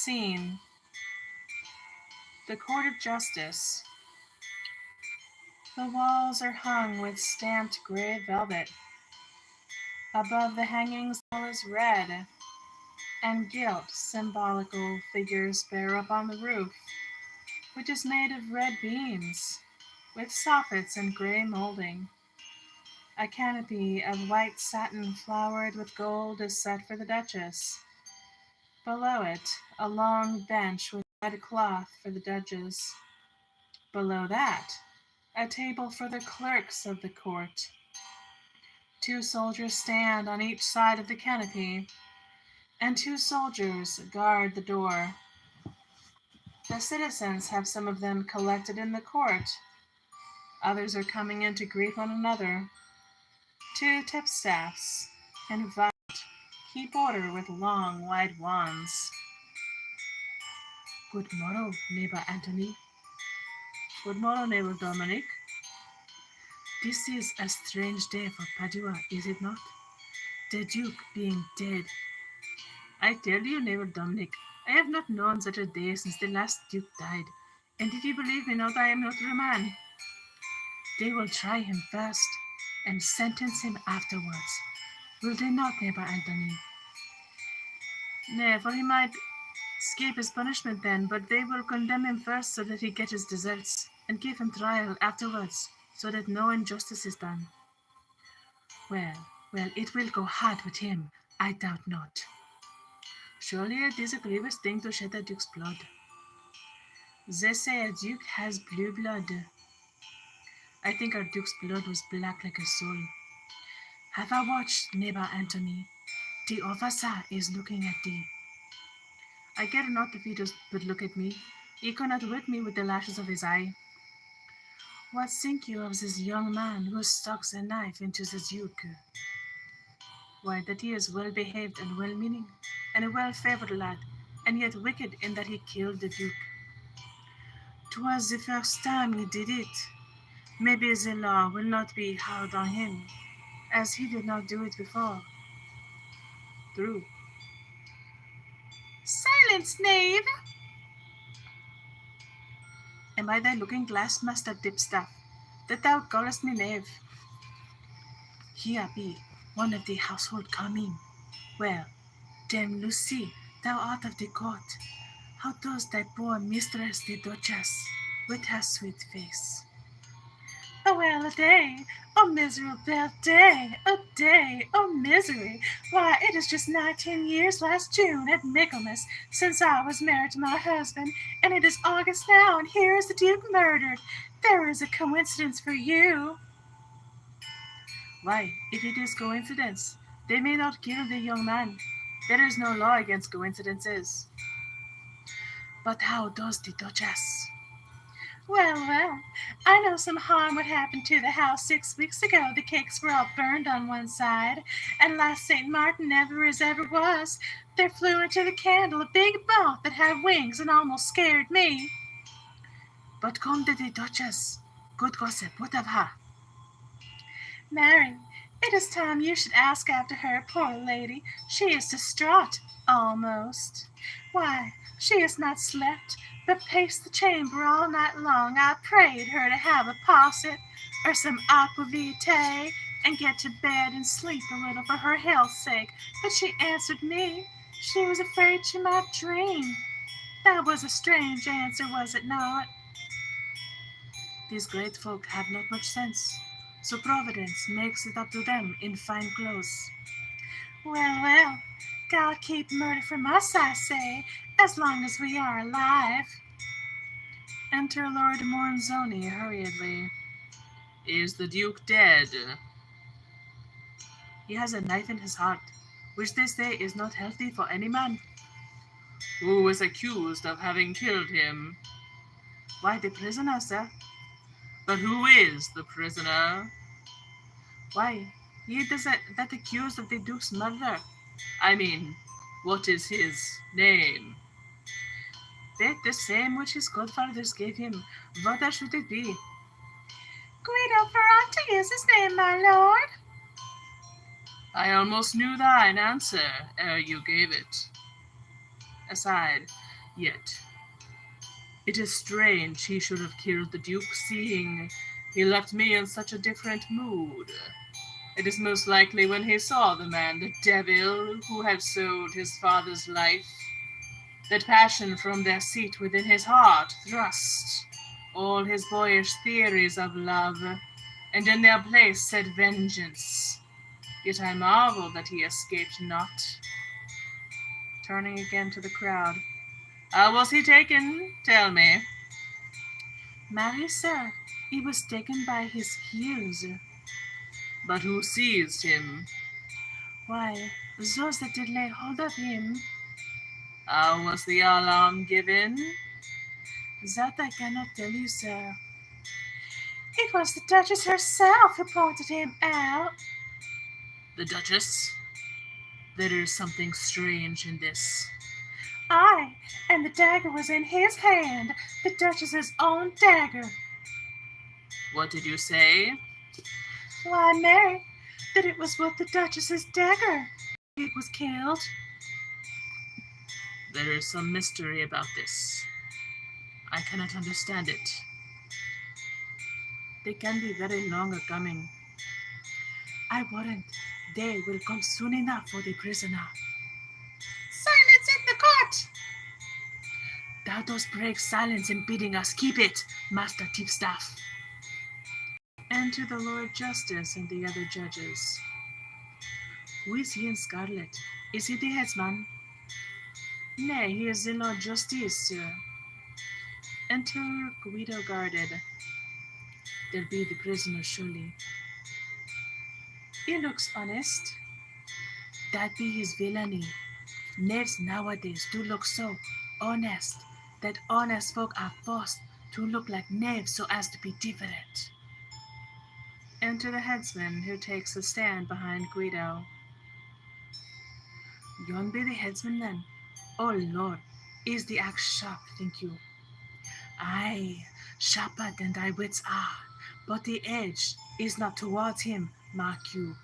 Scene: the Court of Justice. The walls are hung with stamped gray velvet. Above the hangings all is red, and gilt symbolical figures bear up on the roof, which is made of red beams, with soffits and gray molding. A canopy of white satin flowered with gold is set for the Duchess. Below it, a long bench with red cloth for the judges. Below that, a table for the clerks of the court. 2 soldiers stand on each side of the canopy, and 2 soldiers guard the door. The citizens have some of them collected in the court. Others are coming in to greet one another. 2 tipstaffs in violet keep order with long white wands. Good morrow, neighbor Anthony. Good morrow, neighbor Dominic. This is a strange day for Padua, is it not? The Duke being dead. I tell you, neighbor Dominic, I have not known such a day since the last Duke died, and if you believe me not, I am not your man. They will try him first, and sentence him afterwards. Will they not, neighbor Anthony? Nay, for he might escape his punishment then, but they will condemn him first so that he get his deserts, and give him trial afterwards, so that no injustice is done. Well, it will go hard with him, I doubt not. Surely it is a grievous thing to shed a duke's blood. They say a duke has blue blood. I think our duke's blood was black like a soul. Have I watched, neighbor Anthony? The officer is looking at thee. I care not if he does but look at me. He cannot whip me with the lashes of his eye. What think you of this young man who sticks a knife into the Duke? Why, that he is well behaved and well meaning, and a well favored lad, and yet wicked in that he killed the Duke. 'Twas the first time he did it. Maybe the law will not be hard on him, as he did not do it before. True. Silence, knave! Am I thy looking glass, Master Dipstaff, that thou callest me knave? Here be one of the household coming. Well, Dame Lucy, thou art of the court. How does thy poor mistress the Duchess, with her sweet face? Oh, well a day, oh miserable day, oh misery. Why, it is just 19 years last June at Michaelmas since I was married to my husband, and it is August now, and here is the Duke murdered. There is a coincidence for you. Why, if it is coincidence, they may not kill the young man. There is no law against coincidences. But how does the Duchess? Well, I know some harm would happen to the house 6 weeks ago. The cakes were all burned on one side, and last St. Martin ever as ever was, there flew into the candle a big moth that had wings and almost scared me. But come to the Duchess. Good gossip, what of her? Mary, it is time you should ask after her, poor lady. She is distraught, almost. Why, she has not slept, but paced the chamber all night long. I prayed her to have a posset or some aquavitae and get to bed and sleep a little for her health's sake, but she answered me. She was afraid she might dream. That was a strange answer, was it not? These great folk have not much sense, so Providence makes it up to them in fine clothes. Well, God keep murder from us, I say, as long as we are alive. Enter Lord Moronzoni hurriedly. Is the Duke dead? He has a knife in his heart, which they say is not healthy for any man. Who is accused of having killed him? Why, the prisoner, sir. But who is the prisoner? Why, he that accused of the Duke's murder. I mean, what is his name? Faith, the same which his godfathers gave him. What else should it be? Guido Ferranti is his name, my lord. I almost knew thine answer ere you gave it. Aside, Yet, it is strange he should have killed the Duke, seeing he left me in such a different mood. It is most likely when he saw the man, the devil, who had sold his father's life, that passion from their seat within his heart thrust all his boyish theories of love, and in their place set vengeance. Yet I marvel that he escaped not. Turning again to the crowd. How was he taken? Tell me. Marry, sir, he was taken by his heels. But who seized him? Why, those that did lay hold of him. How was the alarm given? That I cannot tell you, sir. It was the Duchess herself who pointed him out. The Duchess? There is something strange in this. Aye, and the dagger was in his hand, the Duchess's own dagger. What did you say? Why, Mary, that it was with the Duchess's dagger he was killed. There is some mystery about this. I cannot understand it. They can be very long a-coming. I warrant they will come soon enough for the prisoner. Silence in the court! Thou dost break silence in bidding us keep it, Master Tipstaff. And to the Lord Justice and the other judges. Who is he in scarlet? Is he the headsman? Nay, he is the Lord Justice, sir. Enter Guido guarded. There be the prisoner, surely. He looks honest. That be his villainy. Knaves nowadays do look so honest that honest folk are forced to look like knaves so as to be different. Enter the headsman, who takes a stand behind Guido. Yon be the headsman then? Oh Lord, is the axe sharp, think you? Aye, sharper than thy wits are, but the edge is not towards him, mark you.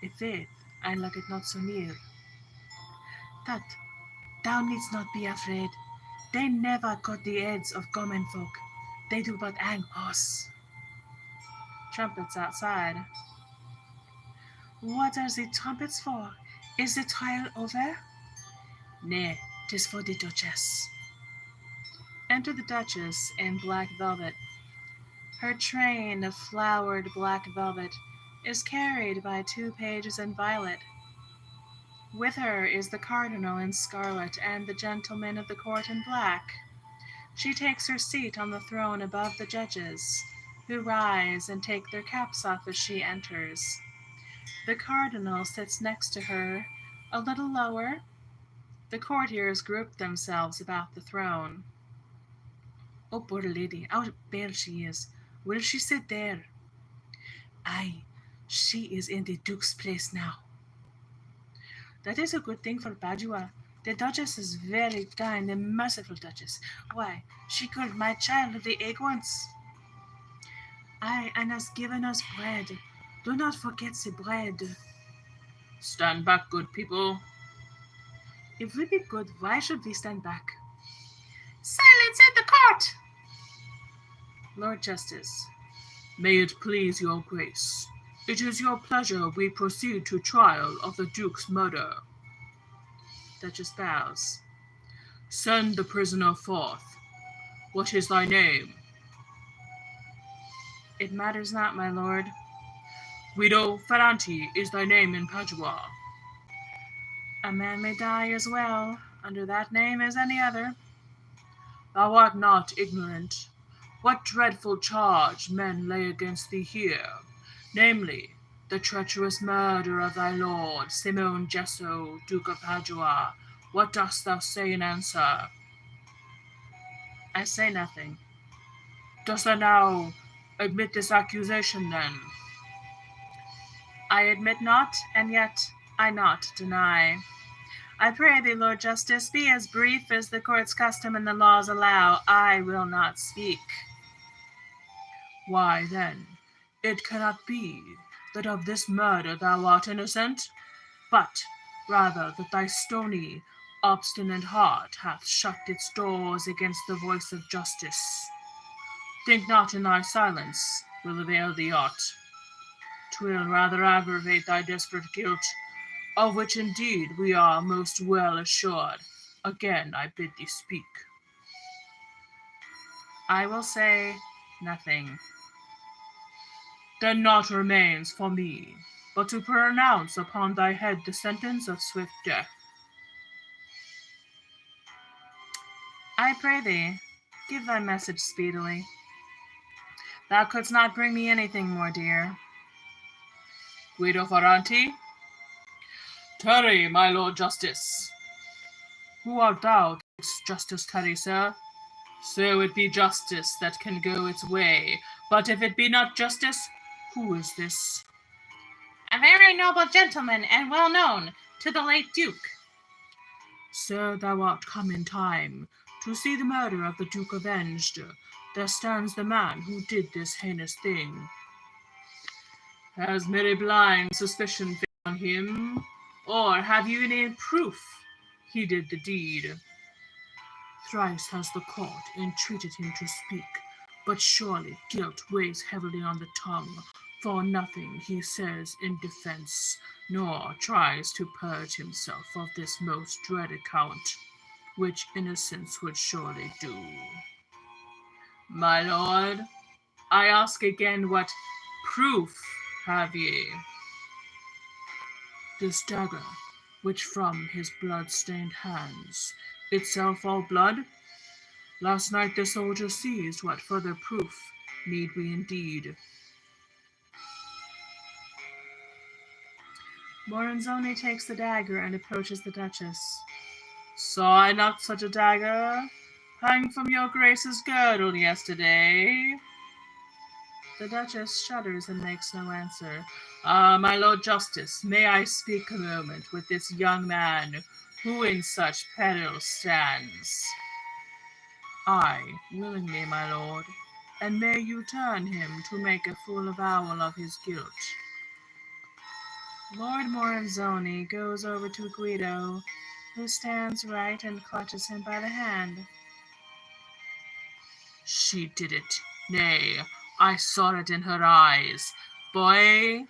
I'faith, I like it not so near. Tut, thou needst not be afraid. They never cut the heads of common folk. They do but hang us. Trumpets outside. What are the trumpets for? Is the trial over? Nay, 'tis for the Duchess. Enter the Duchess in black velvet. Her train of flowered black velvet is carried by 2 pages in violet. With her is the cardinal in scarlet and the gentlemen of the court in black. She takes her seat on the throne above the judges, who rise and take their caps off as she enters. The cardinal sits next to her, a little lower. The courtiers group themselves about the throne. Oh, poor lady, how pale she is. Will she sit there? Aye, she is in the Duke's place now. That is a good thing for Padua. The Duchess is very kind and merciful Duchess. Why, she called my child the egg once. Aye, and has given us bread. Do not forget the bread. Stand back, good people. If we be good, why should we stand back? Silence in the court! Lord Justice. May it please your grace. It is your pleasure we proceed to trial of the Duke's murder. Duchess bows. Send the prisoner forth. What is thy name? It matters not, my lord. Guido Ferranti is thy name in Padua. A man may die as well under that name as any other. Thou art not ignorant. What dreadful charge men lay against thee here, namely, the treacherous murder of thy lord, Simone Gesso, Duke of Padua. What dost thou say in answer? I say nothing. Dost thou now admit this accusation, then? I admit not, and yet I not deny. I pray thee, Lord Justice, be as brief as the court's custom and the laws allow. I will not speak. Why, then, it cannot be that of this murder thou art innocent, but rather that thy stony, Obstinate heart hath shut its doors against the voice of justice. Think not in thy silence will avail thee aught. 'Twill rather aggravate thy desperate guilt, of which indeed we are most well assured. Again I bid thee speak. I will say nothing. Then naught remains for me but to pronounce upon thy head the sentence of swift death. I pray thee, give thy message speedily. Thou couldst not bring me anything more dear. Guido Ferranti? Tarry, my lord justice. Who art thou takes justice tarry, sir? So it be justice that can go its way, but if it be not justice, who is this? A very noble gentleman and well known to the late Duke. Sir, thou art come in time to see the murder of the Duke avenged. There stands the man who did this heinous thing. Has merely blind suspicion fixed on him, or have you any proof he did the deed? Thrice has the court entreated him to speak, but surely guilt weighs heavily on the tongue, for nothing he says in defense, nor tries to purge himself of this most dread account, which innocence would surely do. My lord, I ask again, what proof have ye? This dagger, which from his blood-stained hands, itself all blood, last night the soldier seized. What further proof need we indeed? Morenzoni takes the dagger and approaches the Duchess. Saw I not such a dagger hang from your grace's girdle yesterday? The Duchess shudders and makes no answer. Ah, my lord justice, may I speak a moment with this young man who in such peril stands? Ay, willingly, my lord, and may you turn him to make a full avowal of his guilt. Lord Morenzoni goes over to Guido, who stands right and clutches him by the hand. She did it. Nay, I saw it in her eyes. Boy,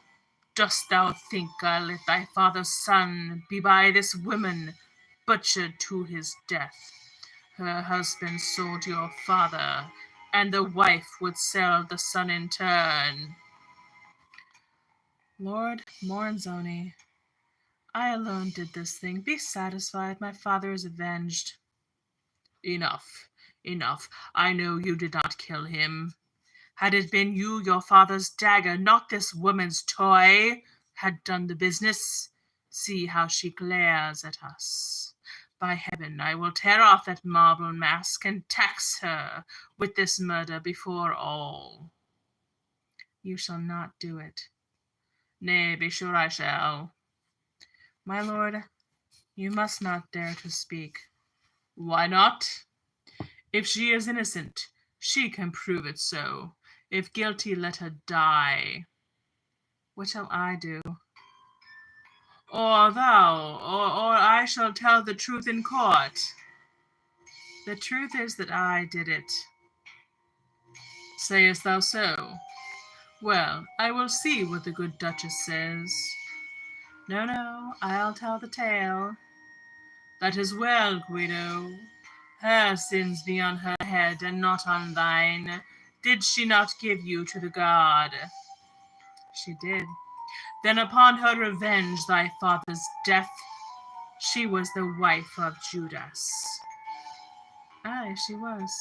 dost thou think I'll let thy father's son be by this woman butchered to his death? Her husband sold your father, and the wife would sell the son in turn. Lord Morenzoni, I alone did this thing. Be satisfied, my father is avenged. Enough, enough. I know you did not kill him. Had it been you, your father's dagger, not this woman's toy, had done the business. See how she glares at us. By heaven, I will tear off that marble mask and tax her with this murder before all. You shall not do it. Nay, be sure I shall. My lord, you must not dare to speak. Why not? If she is innocent, she can prove it so. If guilty, let her die. What shall I do? Or thou, or I shall tell the truth in court. The truth is that I did it. Sayest thou so? Well, I will see what the good Duchess says. No, I'll tell the tale. That is well, Guido. Her sins be on her head, and not on thine. Did she not give you to the guard? She did. Then upon her revenge thy father's death. She was the wife of Judas. Aye, she was.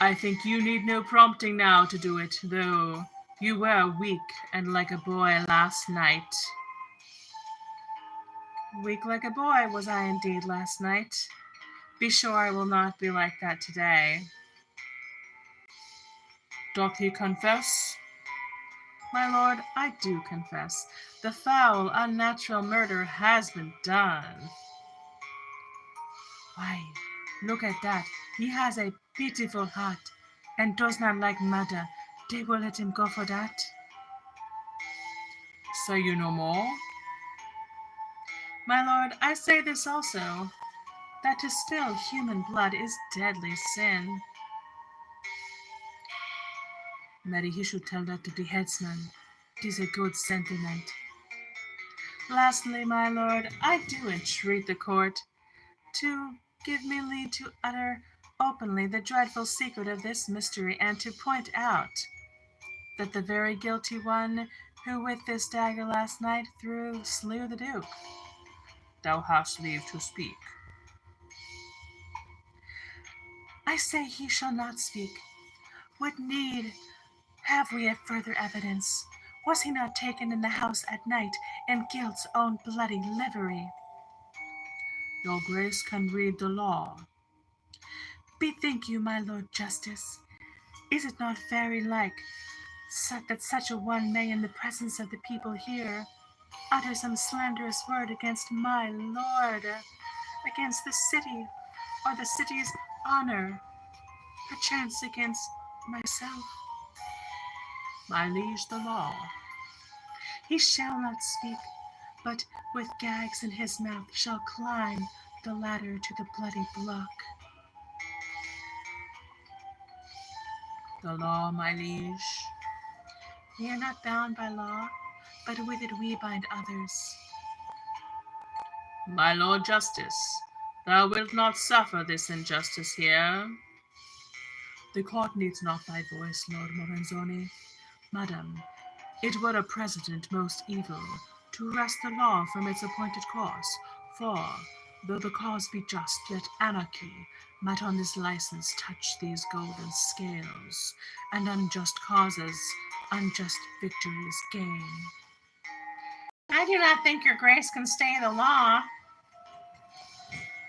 I think you need no prompting now to do it, though you were weak and like a boy last night. Weak like a boy was I indeed last night. Be sure I will not be like that today. Doth he confess? My lord, I do confess. The foul, unnatural murder has been done. Why, look at that. He has a pitiful heart and does not like murder. They will let him go for that. Say you no more? My lord, I say this also, that to spill human blood is deadly sin. Mary, he should tell that to the headsman. It is a good sentiment. Lastly, my lord, I do entreat the court to give me leave to utter openly the dreadful secret of this mystery, and to point out that the very guilty one who with this dagger last night slew the duke. Thou hast leave to speak. I say he shall not speak. What need have we of further evidence? Was he not taken in the house at night in guilt's own bloody livery? Your grace can read the law. Bethink you, my lord justice, is it not very like that such a one may in the presence of the people here utter some slanderous word against my lord, against the city, or the city's honor, perchance against myself? My liege, the law. He shall not speak, but with gags in his mouth shall climb the ladder to the bloody block. The law, my liege. We are not bound by law, but with it we bind others. My lord justice, thou wilt not suffer this injustice here. The court needs not thy voice, Lord Morenzoni. Madam, it were a precedent most evil to wrest the law from its appointed course, for, though the cause be just, yet anarchy might on this license touch these golden scales, and unjust causes unjust victories gain. I do not think your grace can stay the law.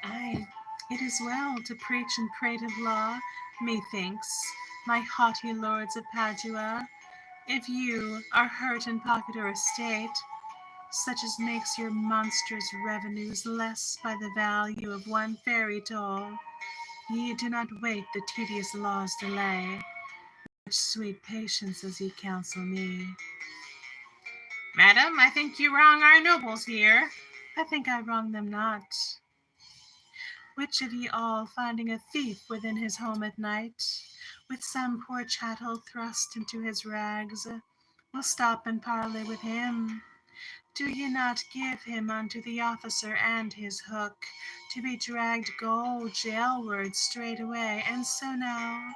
Aye, it is well to preach and prate of law, methinks, my haughty lords of Padua, if you are hurt in pocket or estate, such as makes your monstrous revenues less by the value of one fairy toll, ye do not wait the tedious law's delay, which sweet patience as ye counsel me. Madam, I think you wrong our nobles here. I think I wrong them not. Which of ye all, finding a thief within his home at night, with some poor chattel thrust into his rags, will stop and parley with him? Do ye not give him unto the officer and his hook, to be dragged jailward straightway? And so now,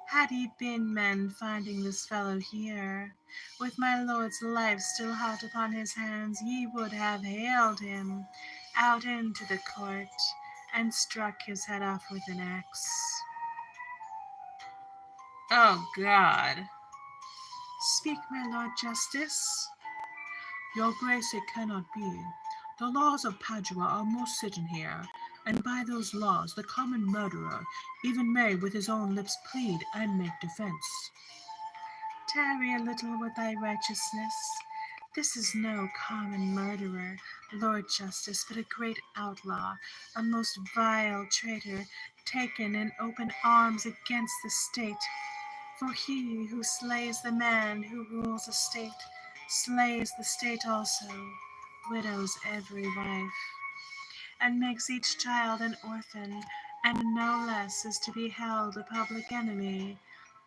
had ye been men finding this fellow here, with my lord's life still hot upon his hands, ye would have haled him out into the court, and struck his head off with an axe. Oh, God. Speak, my lord justice. Your grace, it cannot be. The laws of Padua are most certain here, and by those laws the common murderer even may with his own lips plead and make defense. Tarry a little with thy righteousness. This is no common murderer, Lord Justice, but a great outlaw, a most vile traitor, taken in open arms against the state. For he who slays the man who rules a state, slays the state also, widows every wife, and makes each child an orphan, and no less is to be held a public enemy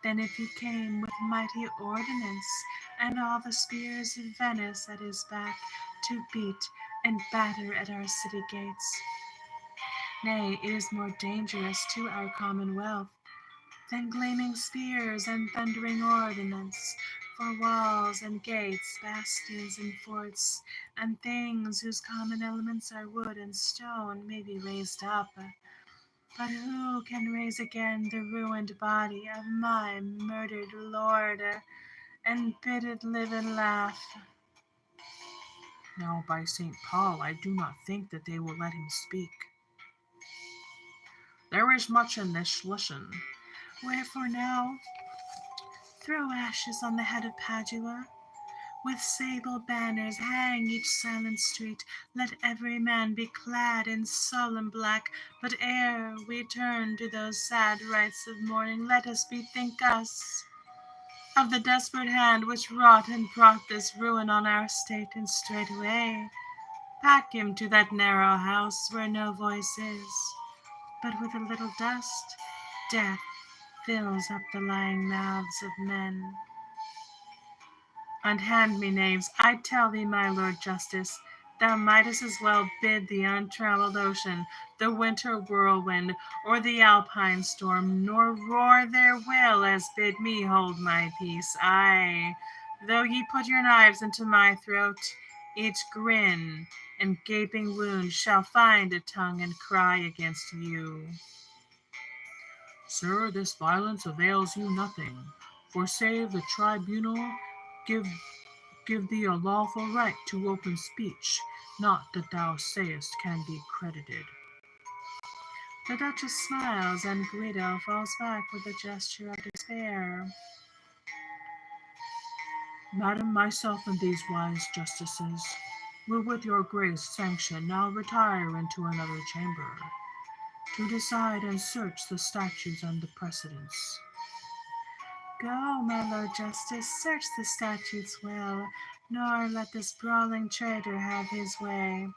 than if he came with mighty ordnance and all the spears of Venice at his back to beat and batter at our city gates. Nay, it is more dangerous to our commonwealth than gleaming spears and thundering ordnance, for walls and gates, bastions and forts, and things whose common elements are wood and stone may be raised up. But who can raise again the ruined body of my murdered lord, and bid it live and laugh? Now, by St. Paul, I do not think that they will let him speak. There is much in this, listen. Wherefore now, throw ashes on the head of Padua. With sable banners hang each silent street. Let every man be clad in solemn black. But ere we turn to those sad rites of mourning, let us bethink us of the desperate hand which wrought and brought this ruin on our state, and straightway Pack him to that narrow house where no voice is, but with a little dust, death fills up the lying mouths of men. And hand me names, I tell thee, my Lord Justice, thou mightest as well bid the untravelled ocean, the winter whirlwind, or the alpine storm, nor roar their will, as bid me hold my peace. Aye, though ye put your knives into my throat, each grin and gaping wound shall find a tongue and cry against you. Sir, this violence avails you nothing, for save the tribunal give thee a lawful right to open speech, not that thou sayest can be credited. The Duchess smiles, and Guido falls back with a gesture of despair. Madam, myself and these wise justices will with your grace sanction now retire into another chamber, to decide and search the statutes and the precedents. Go, my Lord Justice, search the statutes well, nor let this brawling traitor have his way.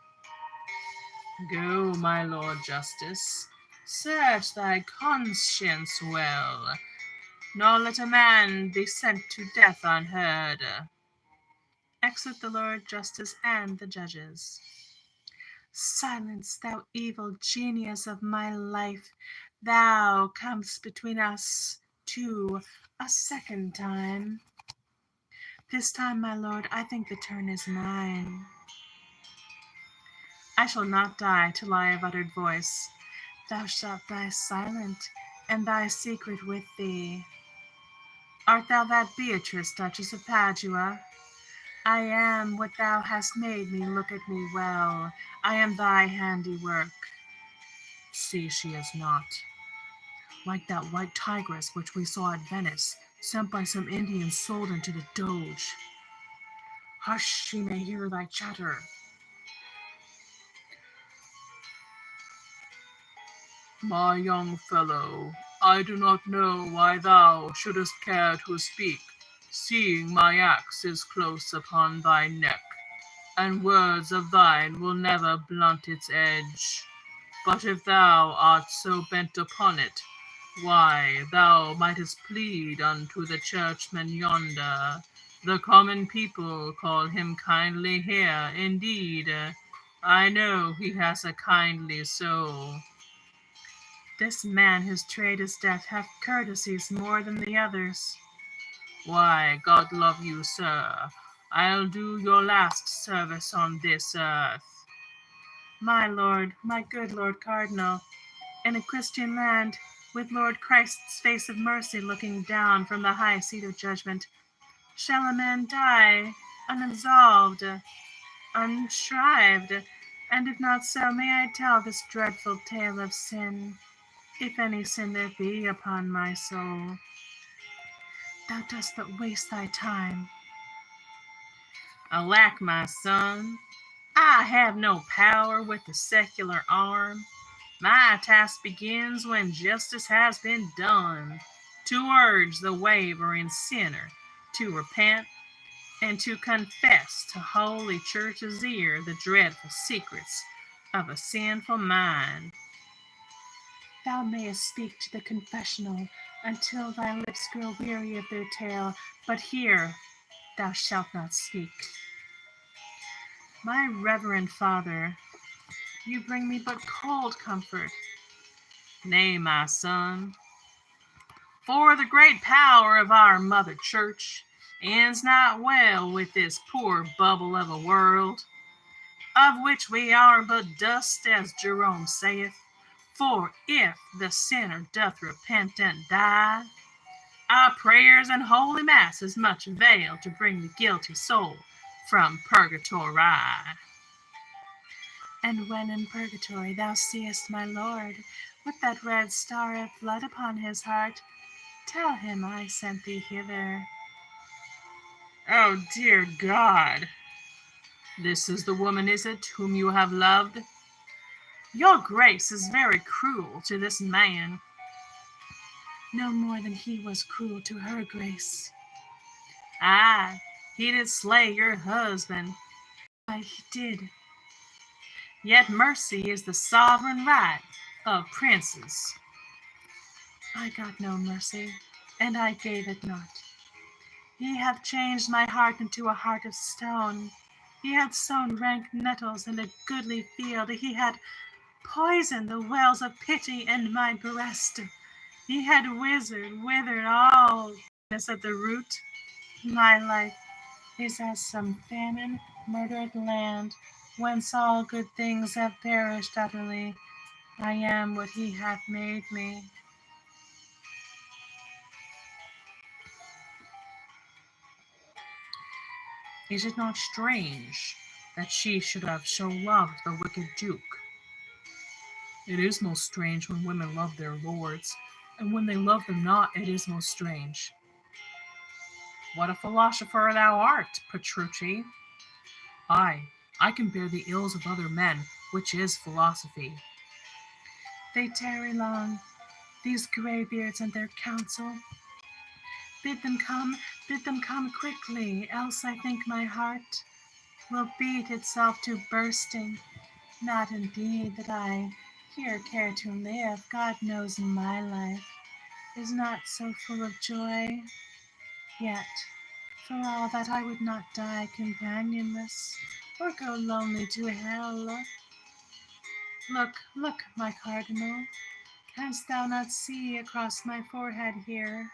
Go, my Lord Justice, search thy conscience well, nor let a man be sent to death unheard. Exit the Lord Justice and the judges. Silence, thou evil genius of my life, thou comest between us two a second time. This time, my lord, I think the turn is mine. I shall not die till I have uttered voice. Thou shalt die silent, and thy secret with thee. Art thou that Beatrice, Duchess of Padua? I am what thou hast made me. Look at me well. I am thy handiwork. See, she is not. Like that white tigress which we saw at Venice, sent by some Indians sold into the Doge. Hush, she may hear thy chatter. My young fellow, I do not know why thou shouldst care to speak, seeing my axe is close upon thy neck, and words of thine will never blunt its edge. But if thou art so bent upon it, why, thou mightest plead unto the churchman yonder. The common people call him kindly here. Indeed, I know he has a kindly soul. This man whose trade is death hath courtesies more than the others. Why, God love you, sir, I'll do your last service on this earth. My lord, my good Lord Cardinal, in a Christian land, with Lord Christ's face of mercy looking down from the high seat of judgment, shall a man die unabsolved, unshrived? And if not so, may I tell this dreadful tale of sin, if any sin there be upon my soul? Thou dost but waste thy time. Alack, my son, I have no power with the secular arm. My task begins when justice has been done, to urge the wavering sinner to repent and to confess to Holy Church's ear the dreadful secrets of a sinful mind. Thou mayest speak to the confessional until thy lips grow weary of their tale, but here thou shalt not speak. My reverend father, you bring me but cold comfort. Nay, my son, for the great power of our mother church ends not well with this poor bubble of a world, of which we are but dust, as Jerome saith. For if the sinner doth repent and die, our prayers and holy masses much avail to bring the guilty soul from purgatory. And when in purgatory thou seest my lord, with that red star of blood upon his heart, tell him I sent thee hither. Oh, dear God! This is the woman, is it, whom you have loved? Your grace is very cruel to this man. No more than he was cruel to her grace. Aye, he did slay your husband. Aye, he did. Yet mercy is the sovereign right of princes. I got no mercy, and I gave it not. He hath changed my heart into a heart of stone. He hath sown rank nettles in a goodly field. He had poisoned the wells of pity in my breast. He had withered all goodness at the root. My life is as some famine murdered land, whence all good things have perished utterly. I am what he hath made me. Is it not strange that she should have so loved the wicked Duke? It is most strange when women love their lords, and when they love them not, it is most strange. What a philosopher thou art, Petrucci! I can bear the ills of other men, which is philosophy. They tarry long, these greybeards and their counsel. Bid them come quickly, else I think my heart will beat itself to bursting. Not indeed that I here care to live, God knows my life is not so full of joy. Yet, for all that I would not die companionless, or go lonely to hell. Look, my cardinal, canst thou not see across my forehead here,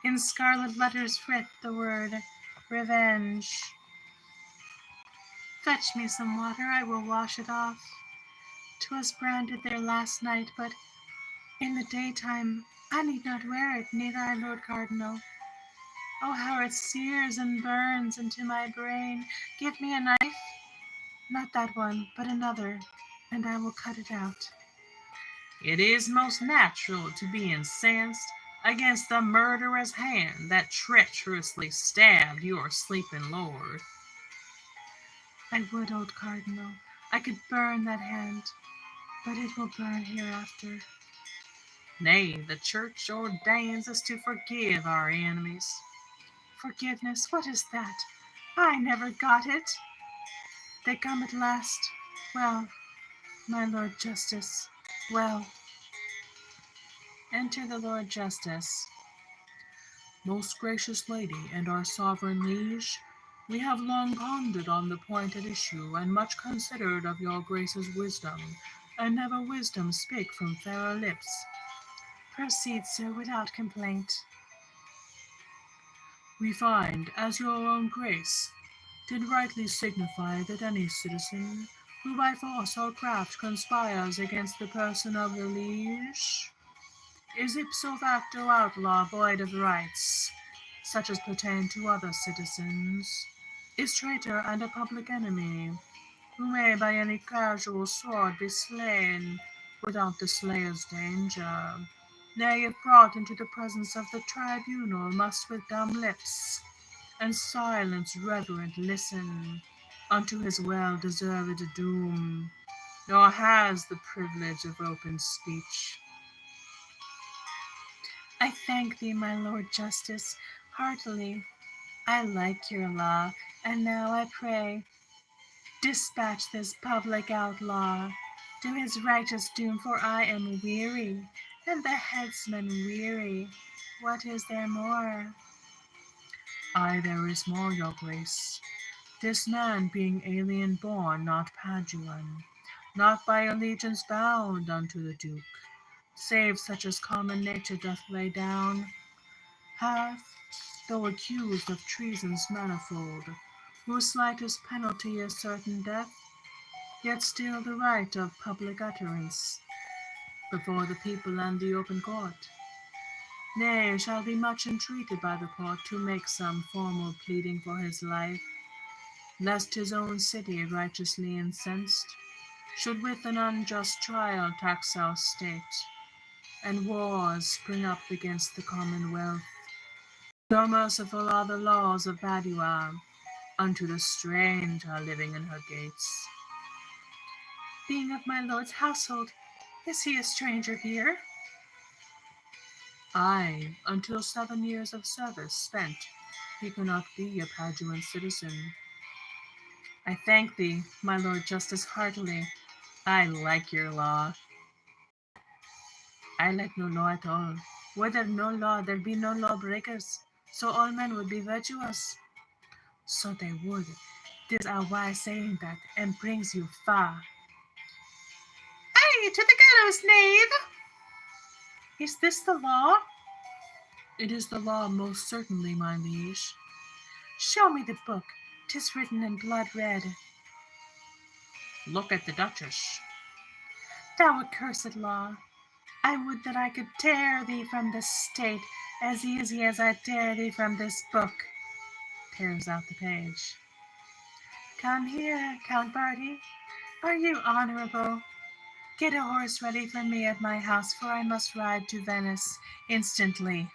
in scarlet letters writ the word revenge? Fetch me some water, I will wash it off. 'Twas branded there last night, but in the daytime I need not wear it, need I, Lord Cardinal? Oh, how it sears and burns into my brain. Give me a knife, not that one, but another, and I will cut it out. It is most natural to be incensed against the murderous hand that treacherously stabbed your sleeping lord. I would, old Cardinal, I could burn that hand, but it will burn hereafter. Nay, the Church ordains us to forgive our enemies. Forgiveness, what is that? I never got it. They come at last. Well, my Lord Justice, well. Enter the Lord Justice. Most gracious lady and our sovereign liege, we have long pondered on the point at issue, and much considered of your grace's wisdom, and never wisdom spake from fairer lips. Proceed, sir, without complaint. We find, as your own grace did rightly signify, that any citizen who by force or craft conspires against the person of the liege is ipso facto outlaw void of rights, such as pertain to other citizens, is traitor and a public enemy, who may by any casual sword be slain without the slayer's danger. Nay, if brought into the presence of the tribunal, must with dumb lips and silence reverent listen unto his well-deserved doom, nor has the privilege of open speech. I thank thee, my Lord Justice, heartily. I like your law, and now I pray, dispatch this public outlaw to his righteous doom, for I am weary, and the headsman weary. What is there more? Ay, there is more, your grace. This man being alien born, not Paduan, not by allegiance bound unto the Duke, save such as common nature doth lay down, hath, though accused of treasons manifold, whose slightest penalty is certain death, yet still the right of public utterance before the people and the open court. Nay, shall be much entreated by the court to make some formal pleading for his life, lest his own city, righteously incensed, should with an unjust trial tax our state, and wars spring up against the commonwealth. So merciful are the laws of Padua unto the stranger living in her gates. Being of my lord's household, is he a stranger here? Ay, until 7 years of service spent, he cannot be a Paduan citizen. I thank thee, my Lord Justice, heartily, I like your law. I like no law at all. Were there no law, there'd be no lawbreakers. So all men would be virtuous. So they would. This a wise saying that, and brings you far. Aye, to the gallows, knave! Is this the law? It is the law, most certainly, my liege. Show me the book. 'Tis written in blood red. Look at the Duchess. Thou accursed law! I would that I could tear thee from this state as easy as I tear thee from this book. Tears out the page. Come here, Count Barty. Are you honorable? Get a horse ready for me at my house, for I must ride to Venice instantly.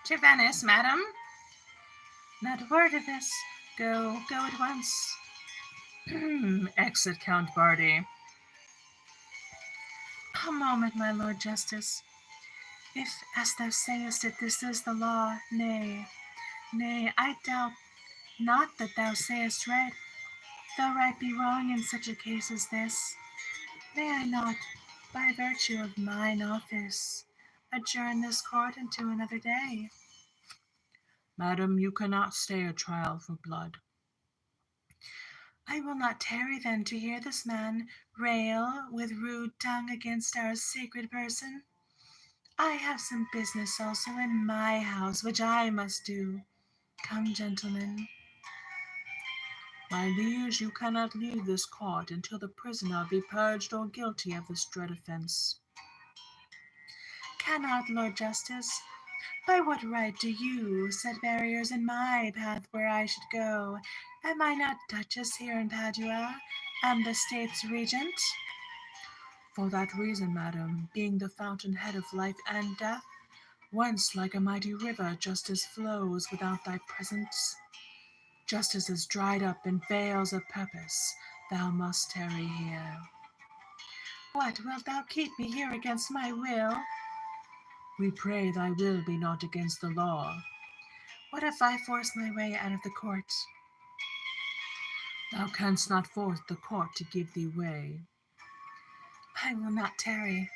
To Venice, madam? Not a word of this. Go at once. Exit Count Barty. A moment, my Lord Justice. If, as thou sayest it, this is the law, nay, I doubt not that thou sayest right. Thou right be wrong in such a case as this. May I not, by virtue of mine office, adjourn this court into another day? Madam, you cannot stay a trial for blood. I will not tarry then to hear this man rail with rude tongue against our sacred person. I have some business also in my house, which I must do. Come, gentlemen. My liege, you cannot leave this court until the prisoner be purged or guilty of this dread offence. Cannot, Lord Justice. By what right do you set barriers in my path where I should go? Am I not Duchess here in Padua, and the state's regent? For that reason, madam, being the fountainhead of life and death, whence like a mighty river justice flows without thy presence, justice is dried up in veils of purpose, thou must tarry here. What, wilt thou keep me here against my will? We pray thy will be not against the law. What if I force my way out of the court? Thou canst not force the court to give thee way. I will not tarry.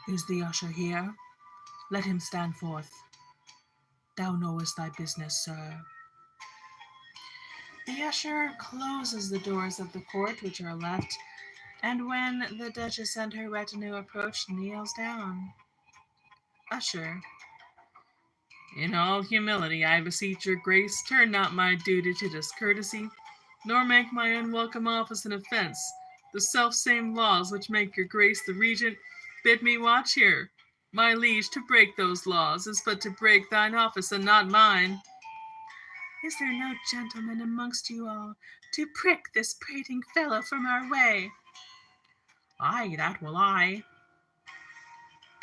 Is the usher here? Let him stand forth. Thou knowest thy business, sir. The usher closes the doors of the court, which are left, and when the Duchess and her retinue approach, kneels down. Usher. In all humility, I beseech your grace, turn not my duty to discourtesy, nor make my unwelcome office an offence. The self-same laws which make your grace the regent bid me watch here. My liege, to break those laws is but to break thine office and not mine. Is there no gentleman amongst you all to prick this prating fellow from our way? Aye, that will I.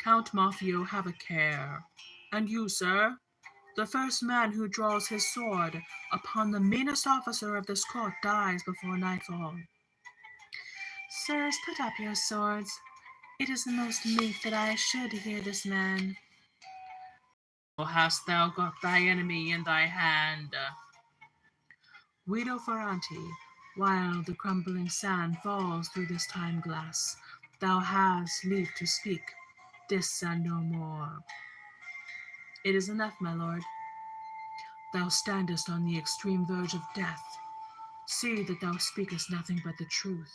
Count Maffio, have a care. And you, sir, the first man who draws his sword upon the meanest officer of this court dies before nightfall. Sirs, put up your swords. It is most meet that I should hear this man. Or hast thou got thy enemy in thy hand? Guido Ferranti, while the crumbling sand falls through this time glass, thou hast leave to speak, this and no more. It is enough, my lord. Thou standest on the extreme verge of death. See that thou speakest nothing but the truth.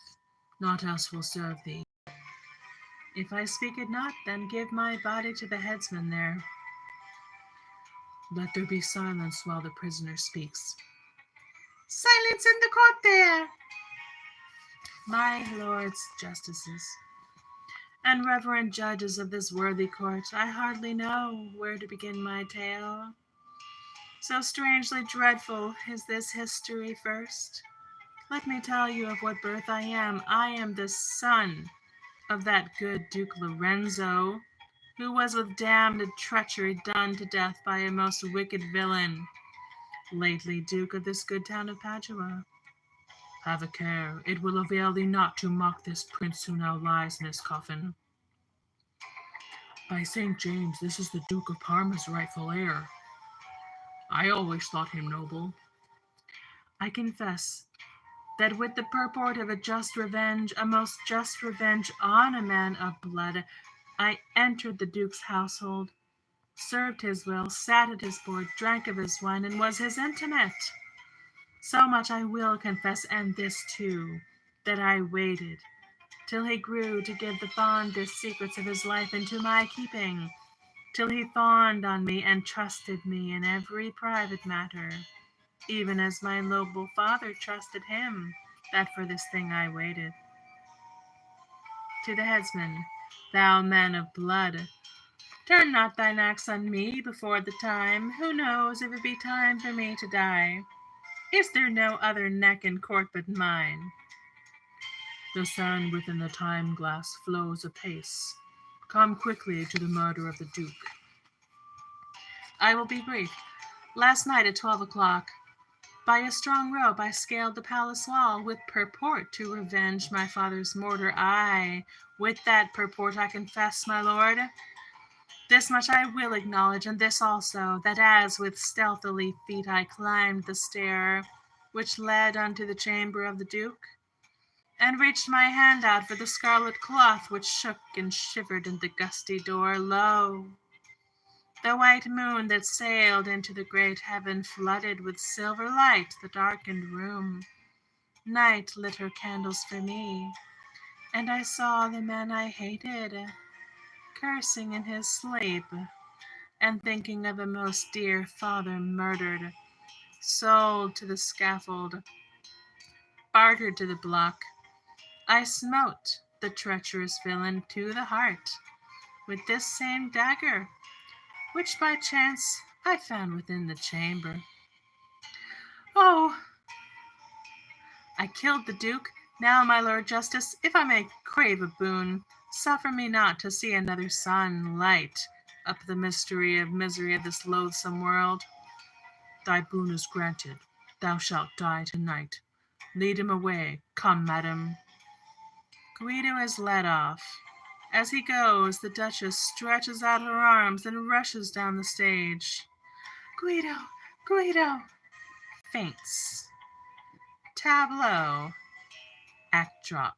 Naught else will serve thee. If I speak it not, then give my body to the headsman there. Let there be silence while the prisoner speaks. Silence in the court there! My lords justices, and reverend judges of this worthy court, I hardly know where to begin my tale. So strangely dreadful is this history first. Let me tell you of what birth I am. I am the son of that good Duke Lorenzo, who was with damned treachery done to death by a most wicked villain, lately Duke of this good town of Padua. Have a care, it will avail thee not to mock this prince who now lies in his coffin. By St. James, this is the Duke of Parma's rightful heir. I always thought him noble. I confess that with the purport of a most just revenge on a man of blood, I entered the Duke's household, served his will, sat at his board, drank of his wine, and was his intimate. So much I will confess, and this too, that I waited till he grew to give the fondest secrets of his life into my keeping, till he fawned on me and trusted me in every private matter, even as my noble father trusted him, that for this thing I waited. To the headsman, thou man of blood, turn not thine axe on me before the time. Who knows if it be time for me to die? Is there no other neck in court but mine? The sand within the time glass flows apace. Come quickly to the murder of the Duke. I will be brief. Last night at 12 o'clock, by a strong rope I scaled the palace wall, with purport to revenge my father's murder. Ay, with that purport I confess, my lord. This much I will acknowledge, and this also, that as with stealthily feet I climbed the stair which led unto the chamber of the Duke, and reached my hand out for the scarlet cloth which shook and shivered in the gusty door, lo! The white moon that sailed into the great heaven flooded with silver light the darkened room. Night lit her candles for me, and I saw the man I hated, cursing in his sleep, and thinking of a most dear father murdered, sold to the scaffold, bartered to the block. I smote the treacherous villain to the heart with this same dagger, which by chance I found within the chamber. Oh, I killed the Duke. Now, my Lord Justice, if I may crave a boon, suffer me not to see another sun light up the misery of this loathsome world. Thy boon is granted. Thou shalt die tonight. Lead him away. Come, madam. Guido is led off. As he goes, the Duchess stretches out her arms and rushes down the stage. Guido! Guido! Faints. Tableau. Act drop.